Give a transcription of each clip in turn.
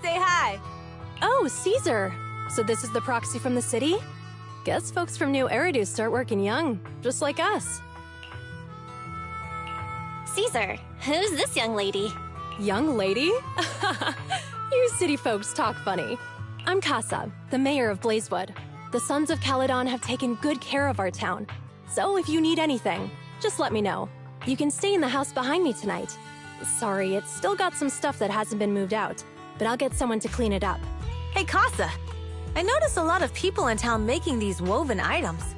say hi. Oh, Caesar. So this is the proxy from the city? Guess folks from New Eridu start working young, just like us. Caesar, who's this young lady? Young lady? You city folks talk funny. I'm Casa, the mayor of Blazewood. The Sons of Caledon have taken good care of our town. So if you need anything, just let me know. You can stay in the house behind me tonight. Sorry, it's still got some stuff that hasn't been moved out, but I'll get someone to clean it up. Hey, Casa. I notice a lot of people in town making these woven items.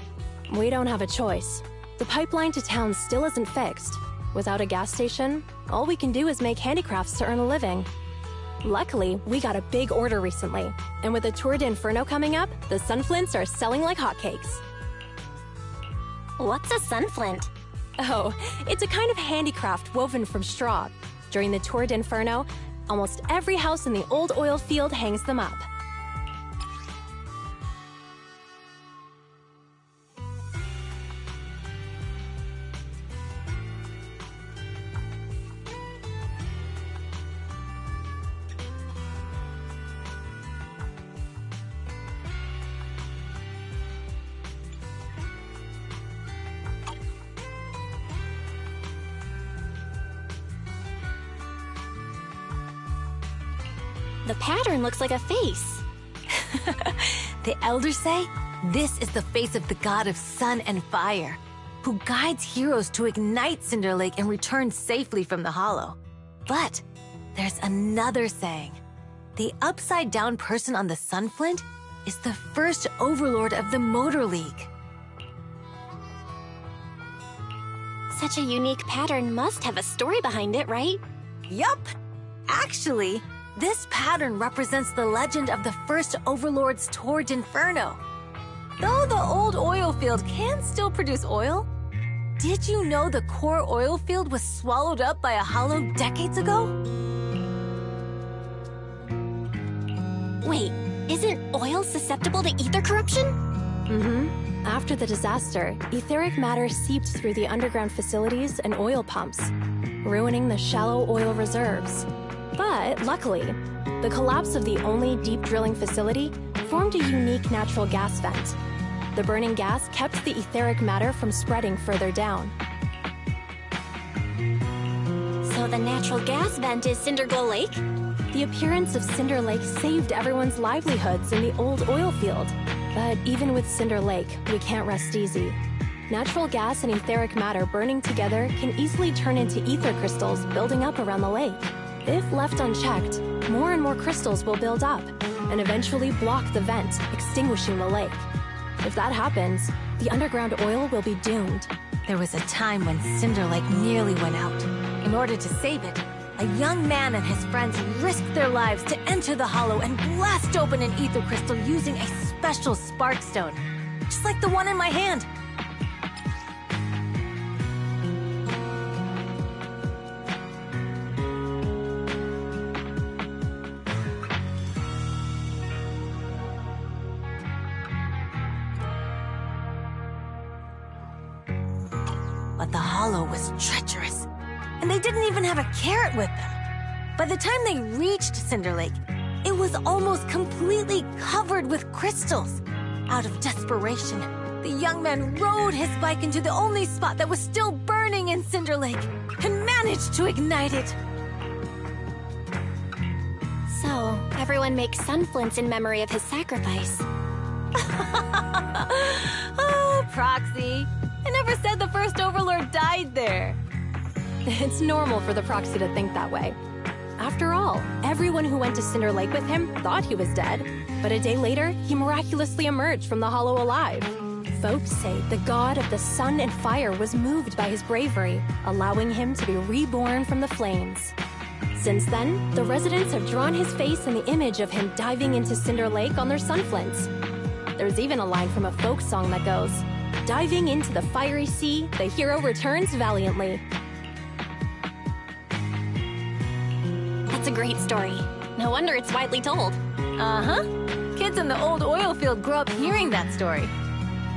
We don't have a choice. The pipeline to town still isn't fixed. Without a gas station, all we can do is make handicrafts to earn a living. Luckily, we got a big order recently, and with the Tour d'Inferno coming up, the sunflints are selling like hotcakes. What's a sunflint? Oh, it's a kind of handicraft woven from straw. During the Tour d'Inferno, almost every house in the old oil field hangs them up. The pattern looks like a face. The elders say this is the face of the god of sun and fire, who guides heroes to ignite Cinder Lake and return safely from the hollow. But there's another saying. The upside-down person on the sunflint is the first overlord of the Motor League. Such a unique pattern must have a story behind it, right? Yup! Actually, this pattern represents the legend of the first overlord's Tour d'Inferno. Though the old oil field can still produce oil, did you know the core oil field was swallowed up by a hollow decades ago? Wait, isn't oil susceptible to ether corruption? Mm-hmm. After the disaster, etheric matter seeped through the underground facilities and oil pumps, ruining the shallow oil reserves. But luckily, the collapse of the only deep drilling facility formed a unique natural gas vent. The burning gas kept the etheric matter from spreading further down. So the natural gas vent is Cinderglow Lake? The appearance of Cinder Lake saved everyone's livelihoods in the old oil field. But even with Cinder Lake, we can't rest easy. Natural gas and etheric matter burning together can easily turn into ether crystals building up around the lake. If left unchecked, more and more crystals will build up and eventually block the vent, extinguishing the lake. If that happens, the underground oil will be doomed. There was a time when Cinder Lake nearly went out. In order to save it, a young man and his friends risked their lives to enter the hollow and blast open an ether crystal using a special spark stone, just like the one in my hand. But the hollow was treacherous, and they didn't even have a carrot with them. By the time they reached Cinder Lake, it was almost completely covered with crystals. Out of desperation, the young man rode his bike into the only spot that was still burning in Cinder Lake and managed to ignite it. So, everyone makes sunflints in memory of his sacrifice. Oh, Proxy. I never said the first overlord died there. It's normal for the proxy to think that way. After all, everyone who went to Cinder Lake with him thought he was dead, but a day later, he miraculously emerged from the hollow alive. Folks say the god of the sun and fire was moved by his bravery, allowing him to be reborn from the flames. Since then, the residents have drawn his face and the image of him diving into Cinder Lake on their sunflints. There's even a line from a folk song that goes, "Diving into the fiery sea, the hero returns valiantly." That's a great story. No wonder it's widely told. Uh-huh. Kids in the old oil field grew up hearing that story.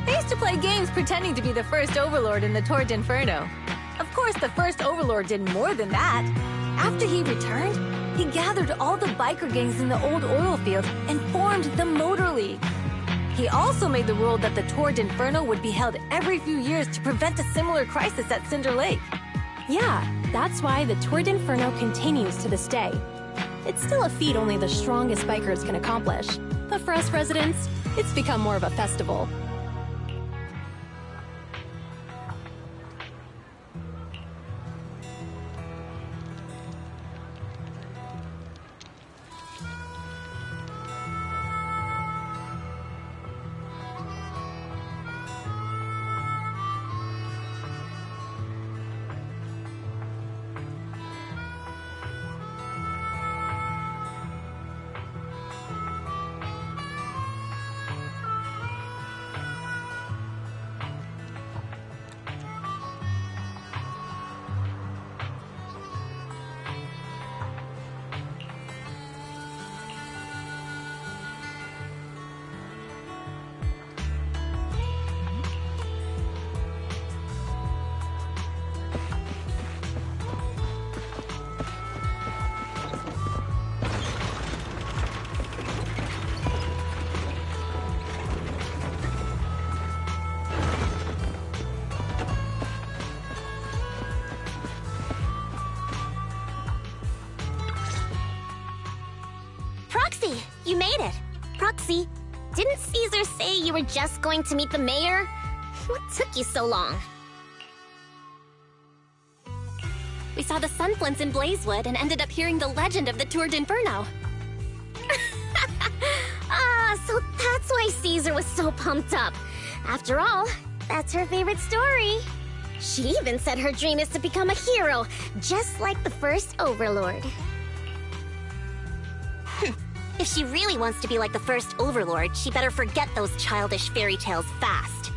They used to play games pretending to be the first overlord in the Tour d'Inferno. Of course, the first overlord did more than that. After he returned, he gathered all the biker gangs in the old oil field and formed the Motor League. He also made the rule that the Tour d'Inferno would be held every few years to prevent a similar crisis at Cinder Lake. Yeah, that's why the Tour d'Inferno continues to this day. It's still a feat only the strongest bikers can accomplish, but for us residents, it's become more of a festival. Proxy, you made it. Proxy, didn't Caesar say you were just going to meet the mayor? What took you so long? We saw the Sunflints in Blazewood and ended up hearing the legend of the Tour d'Inferno. So that's why Caesar was so pumped up. After all, that's her favorite story. She even said her dream is to become a hero, just like the first Overlord. If she really wants to be like the first Overlord, she better forget those childish fairy tales fast.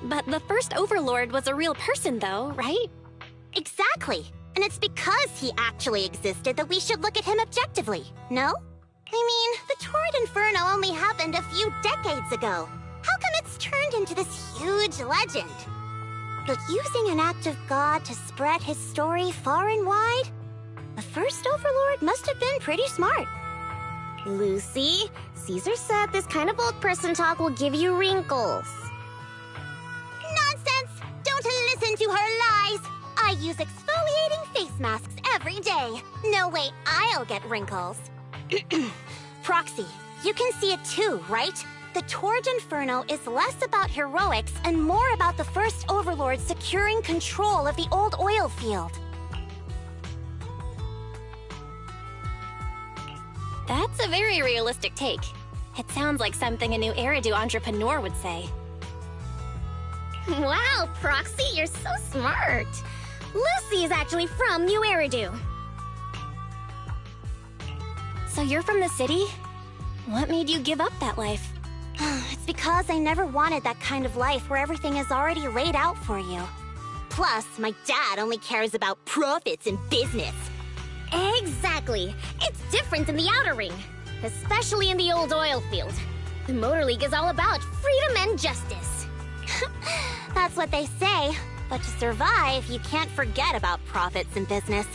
But the first Overlord was a real person, though, right? Exactly. And it's because he actually existed that we should look at him objectively, no? I mean, the Tour d'Inferno only happened a few decades ago. How come it's turned into this huge legend? But using an act of God to spread his story far and wide? The first Overlord must have been pretty smart. Lucy, Caesar said this kind of old person talk will give you wrinkles. Nonsense! Don't listen to her lies! I use exfoliating face masks every day. No way I'll get wrinkles. Proxy, you can see it too, right? The Tour d'Inferno is less about heroics and more about the first Overlord securing control of the old oil field. That's a very realistic take. It sounds like something a new Eridu entrepreneur would say. Wow, Proxy, you're so smart. Lucy is actually from New Eridu. So you're from the city? What made you give up that life? It's because I never wanted that kind of life where everything is already laid out for you. Plus, my dad only cares about profits and business. Exactly. It's different in the Outer Ring, especially in the old oil field. The Motor League is all about freedom and justice. That's what they say. But to survive, you can't forget about profits and business.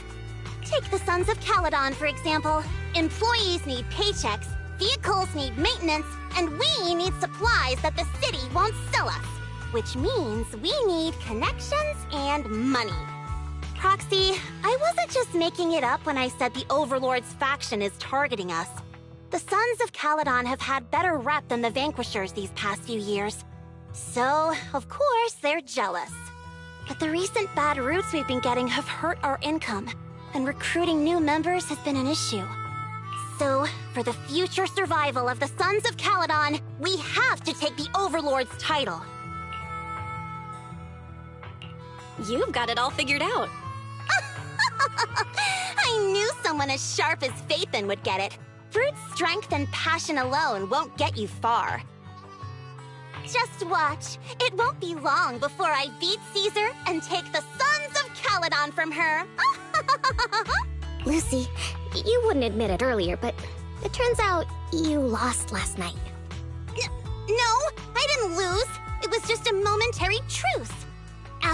Take the Sons of Caledon, for example. Employees need paychecks, vehicles need maintenance, and we need supplies that the city won't sell us. Which means we need connections and money. Proxy, I wasn't just making it up when I said the Overlord's faction is targeting us. The Sons of Caledon have had better rep than the Vanquishers these past few years. So, of course, they're jealous. But the recent bad routes we've been getting have hurt our income, and recruiting new members has been an issue. So, for the future survival of the Sons of Caledon, we have to take the Overlord's title. You've got it all figured out. I knew someone as sharp as Phaethon would get it. Brute strength and passion alone won't get you far. Just watch. It won't be long before I beat Caesar and take the Sons of Caledon from her. Lucy, you wouldn't admit it earlier, but it turns out you lost last night. No, I didn't lose. It was just a momentary truce.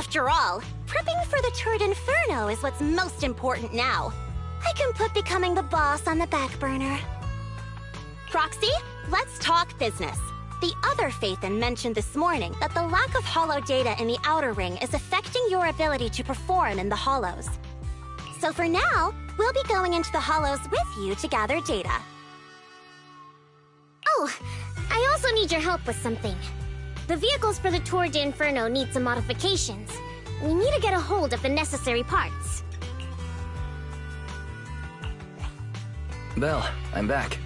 After all, prepping for the Turd Inferno is what's most important now. I can put becoming the boss on the back burner. Proxy, let's talk business. The other Phaethon mentioned this morning that the lack of hollow data in the Outer Ring is affecting your ability to perform in the Hollows. So for now, we'll be going into the Hollows with you to gather data. Oh, I also need your help with something. The vehicles for the Tour de Inferno need some modifications. We need to get a hold of the necessary parts. Belle, I'm back.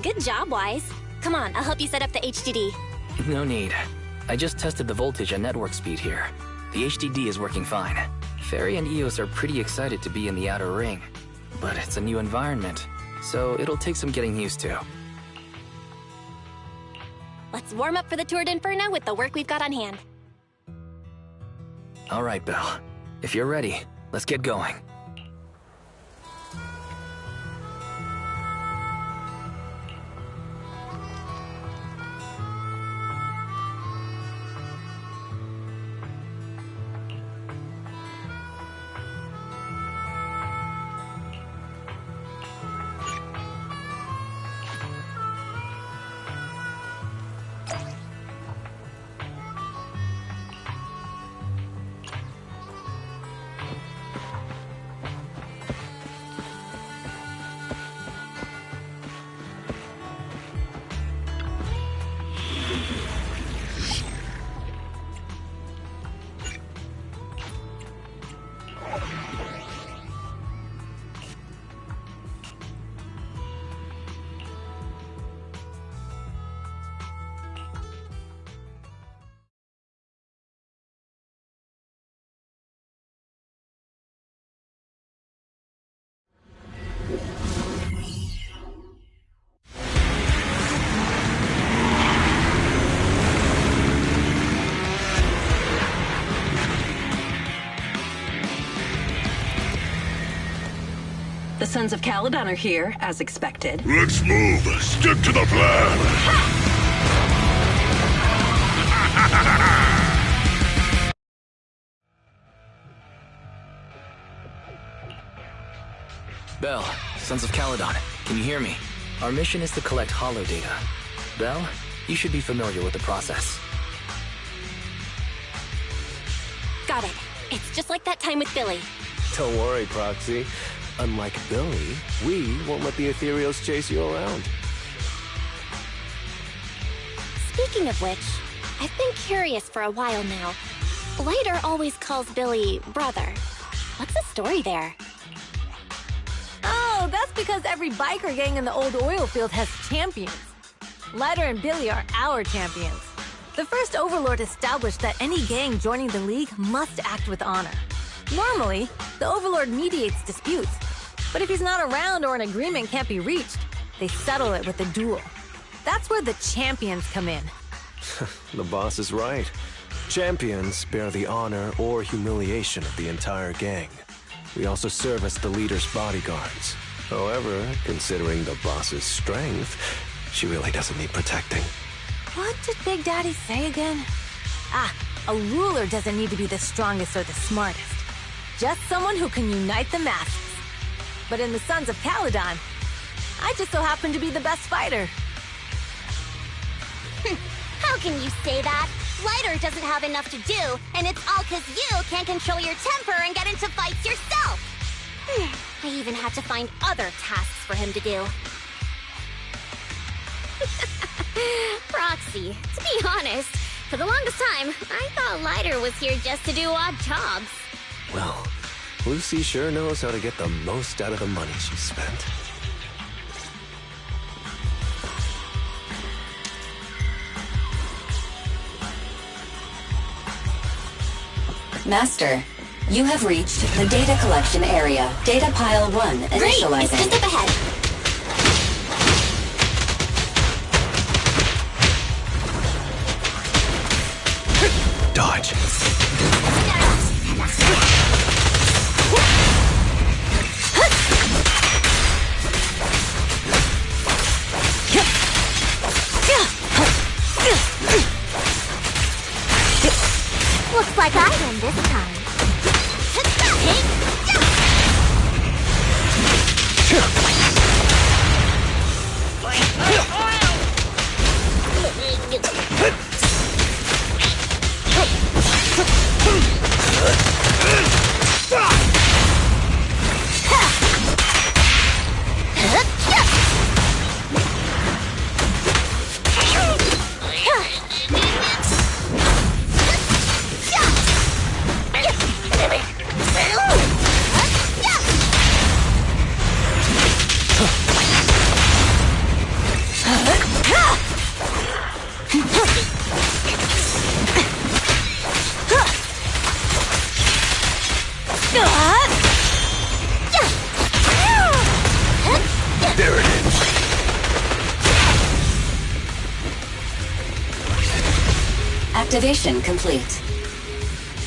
Good job, Wise. Come on, I'll help you set up the HDD. No need. I just tested the voltage and network speed here. The HDD is working fine. Fairy and Eos are pretty excited to be in the Outer Ring, but it's a new environment, so it'll take some getting used to. Let's warm up for the Tour de Inferno with the work we've got on hand. All right, Belle. If you're ready, let's get going. The Sons of Caledon are here, as expected. Let's move! Stick to the plan! Belle, Sons of Caledon, can you hear me? Our mission is to collect hollow data. Belle, you should be familiar with the process. Got it. It's just like that time with Billy. Don't worry, Proxy. Unlike Billy, we won't let the Ethereals chase you around. Speaking of which, I've been curious for a while now. Lighter always calls Billy brother. What's the story there? Oh, that's because every biker gang in the old oil field has champions. Lighter and Billy are our champions. The first Overlord established that any gang joining the League must act with honor. Normally, the Overlord mediates disputes, but if he's not around or an agreement can't be reached, they settle it with a duel. That's where the champions come in. The boss is right. Champions bear the honor or humiliation of the entire gang. We also serve as the leader's bodyguards. However, considering the boss's strength, she really doesn't need protecting. What did Big Daddy say again? A ruler doesn't need to be the strongest or the smartest. Just someone who can unite the masses. But in the Sons of Caledon, I just so happen to be the best fighter. How can you say that? Lighter doesn't have enough to do, and it's all because you can't control your temper and get into fights yourself. I even had to find other tasks for him to do. Proxy, to be honest, for the longest time, I thought Lighter was here just to do odd jobs. Well, Lucy sure knows how to get the most out of the money she spent. Master, you have reached the data collection area. Data pile 1 initializing. Great, it's just up ahead. Dodge. like I win this time. There it is. Activation complete.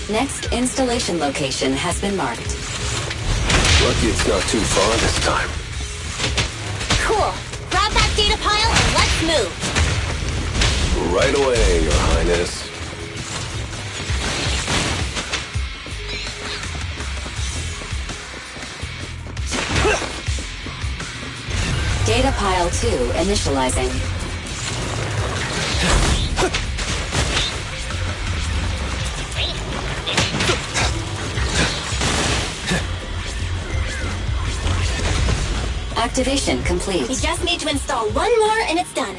Next installation location has been marked. Lucky it's not too far this time. Cool. Grab that data pile and let's move. Right away, Your Highness. Data pile 2 initializing. Activation complete. We just need to install one more and it's done.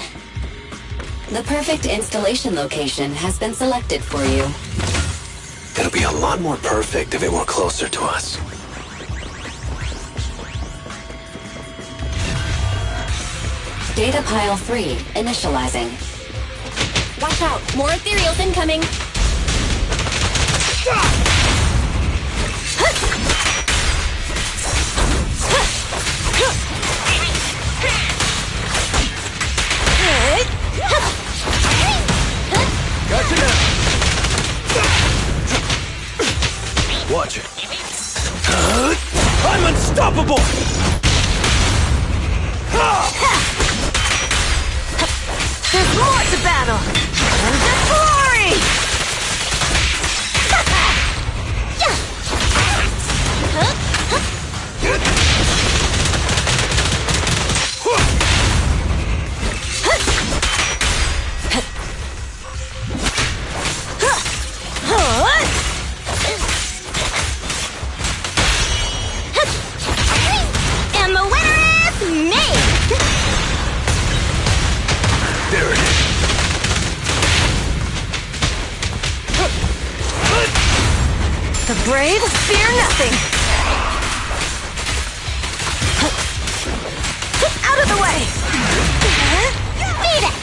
The perfect installation location has been selected for you. It'll be a lot more perfect if it were closer to us. Data pile 3 initializing. Watch out, more ethereals incoming. Gotcha now. Watch it. I'm unstoppable! There's more to battle! And the glory! And the winner is me! There it is. The brave fear nothing! Out of the way! Beat it!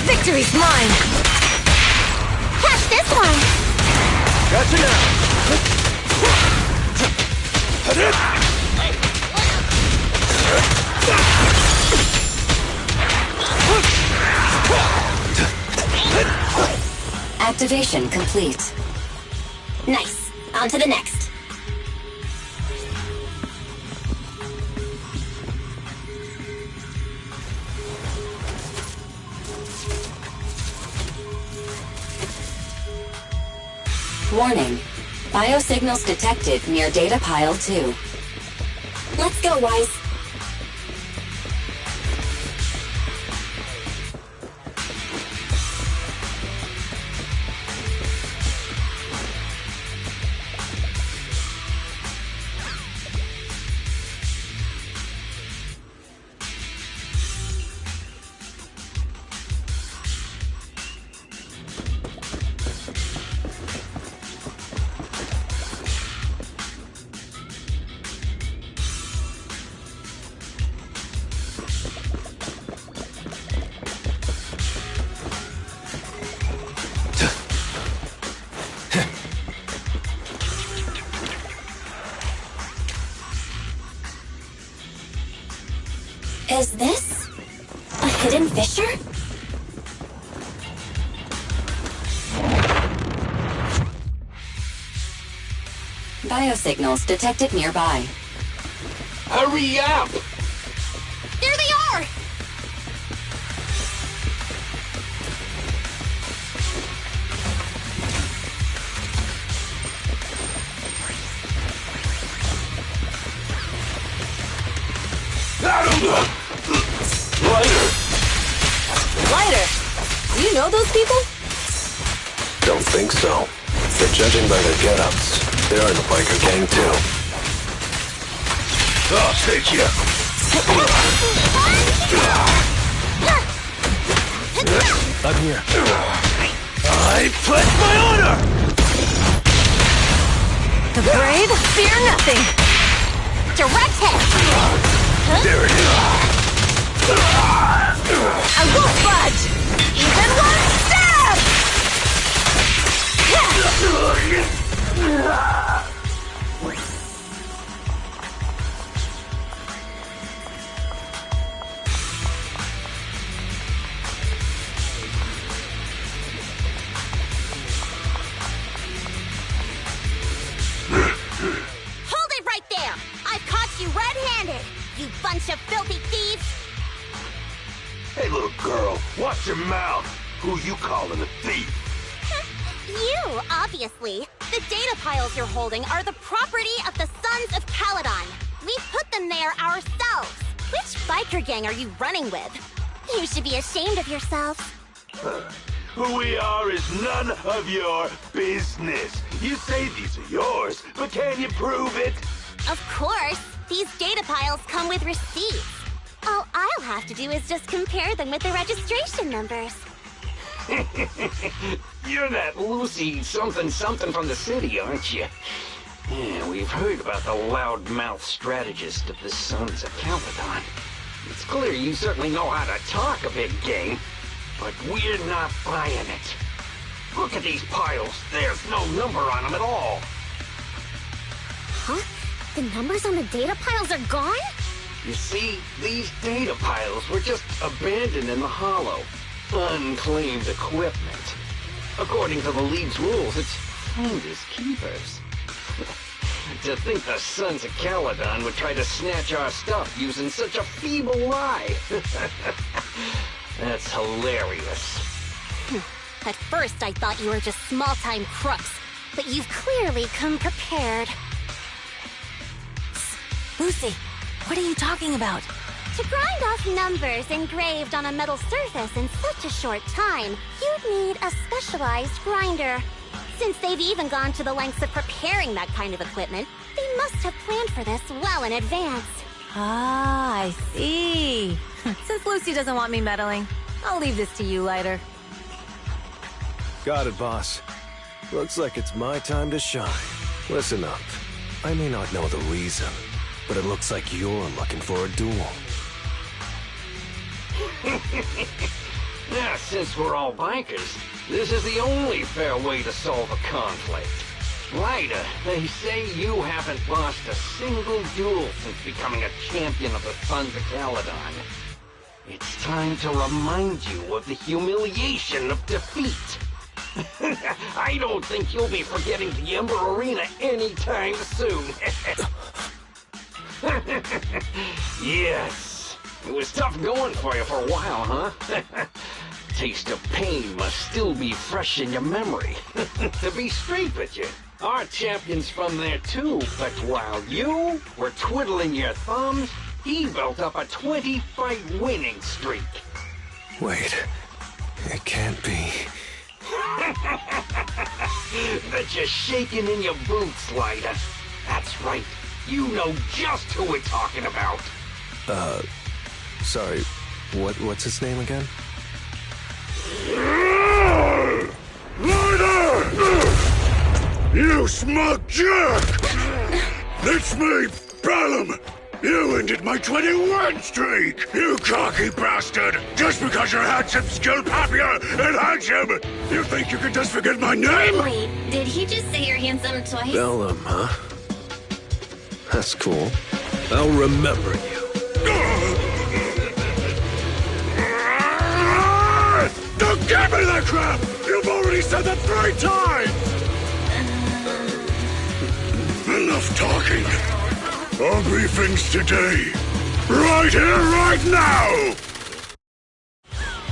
Victory's mine! Catch this one! Gotcha now. Activation complete. Nice. On to the next. Warning. Biosignals detected near data pile 2. Let's go, Wise. Is this a hidden fissure? biosignals detected nearby. Hurry up! There they are! Lighter! Do you know those people? Don't think so. But judging by their get-ups, they're in the biker gang too. I'll take you. I'm here. I pledge my honor! The brave fear nothing. Direct hit! There it is. I won't budge! Even one stab! Hold it right there! I've caught you red-handed, you bunch of filthy thieves! Hey, little girl, watch your mouth. Who you calling a thief? You, obviously. The data piles you're holding are the property of the Sons of Caledon. We put them there ourselves. Which biker gang are you running with? You should be ashamed of yourself. Who we are is none of your business. You say these are yours, but can you prove it? Of course. These data piles come with receipts. All I'll have to do is just compare them with the registration numbers. You're that Lucy something from the city, aren't you? Yeah, we've heard about the loudmouth strategist of the Sons of Caledon. It's clear you certainly know how to talk a big game, but we're not buying it. Look at these piles. There's no number on them at all. Huh? The numbers on the data piles are gone? You see, these data piles were just abandoned in the hollow. Unclaimed equipment. According to the League's rules, it's finders keepers. To think the Sons of Caledon would try to snatch our stuff using such a feeble lie. That's hilarious. At first I thought you were just small-time crooks, but you've clearly come prepared. Lucy, what are you talking about? To grind off numbers engraved on a metal surface in such a short time, you'd need a specialized grinder. Since they've even gone to the lengths of preparing that kind of equipment, they must have planned for this well in advance. Ah, I see. Since Lucy doesn't want me meddling, I'll leave this to you, Lighter. Got it, boss. Looks like it's my time to shine. Listen up. I may not know the reason, but it looks like you're looking for a duel. Yeah, since we're all bikers, this is the only fair way to solve a conflict. Ryder, they say you haven't lost a single duel since becoming a champion of the Sons of Caledon. It's time to remind you of the humiliation of defeat. I don't think you'll be forgetting the Ember Arena anytime soon. Yes. It was tough going for you for a while, huh? Taste of pain must still be fresh in your memory. To be straight with you, our champion's from there too, but while you were twiddling your thumbs, he built up a 20-fight winning streak. Wait, it can't be. Bet you're shaking in your boots, Lyda. That's right. You know just who we're talking about. Sorry, what's his name again? Ryder! You smug jerk! It's me, Bellum! You ended my 21 streak, you cocky bastard! Just because you're handsome, skilled, happier, and handsome! You think you can just forget my name? Wait, did he just say you're handsome twice? Bellum, huh? That's cool. I'll remember you. Don't give me that crap! You've already said that 3 times! Enough talking. Our briefings today. Right here, right now!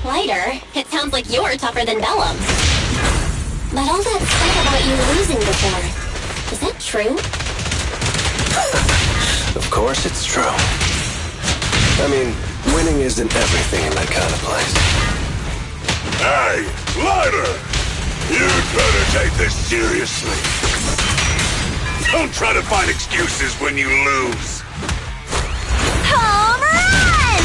Lighter, it sounds like you're tougher than Bellum. But all that stuff about you losing before, is that true? Of course it's true. I mean, winning isn't everything in that kind of place. Hey, Lighter! You'd better take this seriously. Don't try to find excuses when you lose. Home run!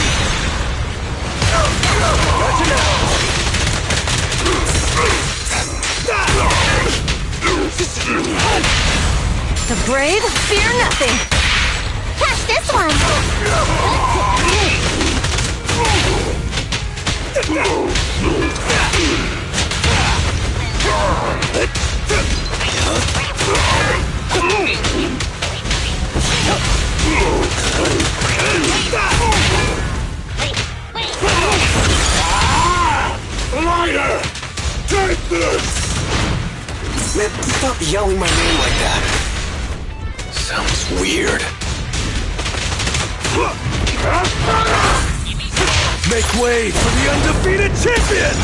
The brave fear nothing. Catch this one! Lighter! Take this! Man, stop yelling my name like that. Sounds weird. Make way for the undefeated champion!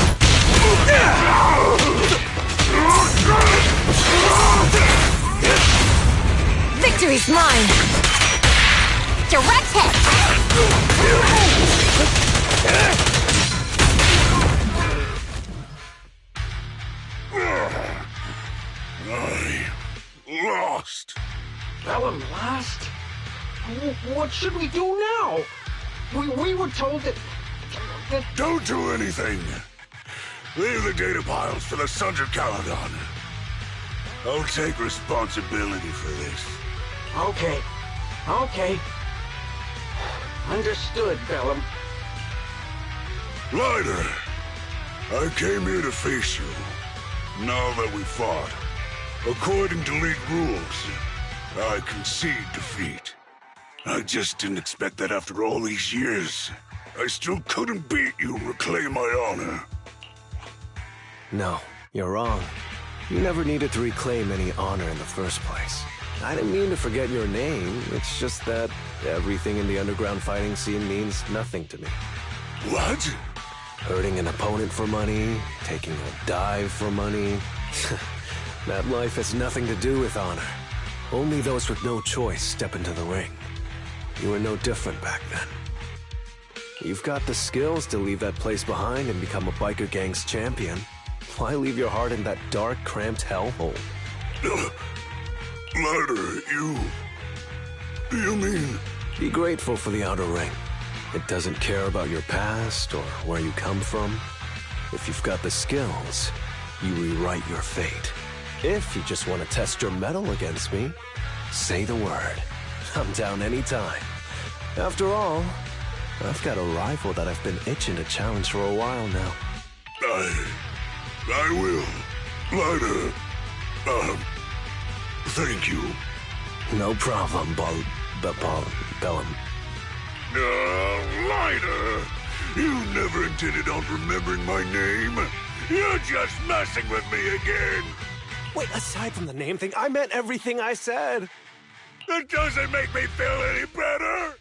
Victory's mine. Direct hit! I lost. Bellum lost? What should we do now? We were told that... Don't do anything. Leave the data piles for the Sons of Caledon. I'll take responsibility for this. Okay. Understood, Bellum. Lighter, I came here to face you. Now that we fought, according to League rules, I concede defeat. I just didn't expect that after all these years, I still couldn't beat you and reclaim my honor. No, you're wrong. You never needed to reclaim any honor in the first place. I didn't mean to forget your name, it's just that everything in the underground fighting scene means nothing to me. What? Hurting an opponent for money, taking a dive for money. That life has nothing to do with honor. Only those with no choice step into the ring. You were no different back then. You've got the skills to leave that place behind and become a biker gang's champion. Why leave your heart in that dark, cramped hellhole? Lighter, you mean... Be grateful for the outer ring. It doesn't care about your past or where you come from. If you've got the skills, you rewrite your fate. If you just want to test your mettle against me, say the word. I'm down anytime. After all, I've got a rival that I've been itching to challenge for a while now. I will. Lighter. Thank you. No problem, Bellum. Lighter! You never intended on remembering my name. You're just messing with me again. Wait, aside from the name thing, I meant everything I said. That doesn't make me feel any better.